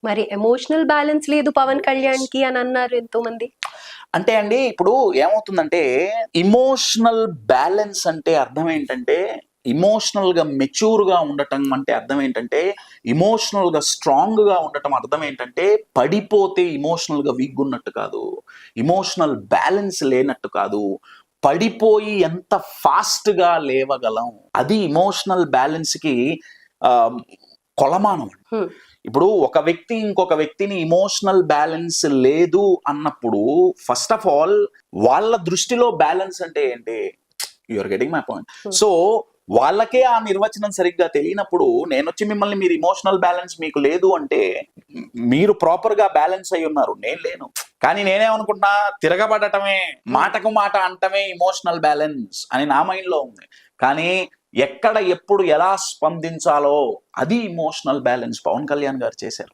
మరి emotional balance లేదు పవన్ కళ్యాణ్ కి అని అన్నారు ఎంతో మంది. అంటే అండి ఇప్పుడు ఏమవుతుందంటే ఇమోషనల్ బ్యాలెన్స్ అంటే అర్థం ఏంటంటే ఇమోషనల్ గా మెచ్యూర్ గా ఉండటం అంటే అర్థం ఏంటంటే ఇమోషనల్ గా స్ట్రాంగ్ గా ఉండటం అర్థం ఏంటంటే పడిపోతే ఇమోషనల్ గా వీక్ ఉన్నట్టు కాదు, ఇమోషనల్ బ్యాలెన్స్ లేనట్టు కాదు, పడిపోయి ఎంత ఫాస్ట్ గా లేవగలం అది ఇమోషనల్ బ్యాలెన్స్ కి ఆ, కొలమానం. ఇప్పుడు ఒక వ్యక్తి ఇంకొక వ్యక్తిని ఇమోషనల్ బ్యాలెన్స్ లేదు అన్నప్పుడు ఫస్ట్ ఆఫ్ ఆల్ వాళ్ళ దృష్టిలో బ్యాలెన్స్ అంటే ఏంటి, you're getting my point. So వాళ్ళకే ఆ నిర్వచనం సరిగ్గా తెలియనప్పుడు నేను వచ్చి మిమ్మల్ని మీరు ఇమోషనల్ బ్యాలెన్స్ మీకు లేదు అంటే మీరు ప్రాపర్ గా బ్యాలెన్స్ అయి ఉన్నారు, నేను లేను. కానీ నేనేమనుకుంటున్నా తిరగబడటమే మాటకు మాట అంటమే ఇమోషనల్ బ్యాలెన్స్ అని నా మైండ్ లో ఉంది. కానీ ఎక్కడ ఎప్పుడు ఎలా స్పందించాలో అది ఇమోషనల్ బ్యాలెన్స్ పవన్ కళ్యాణ్ గారు చేశారు.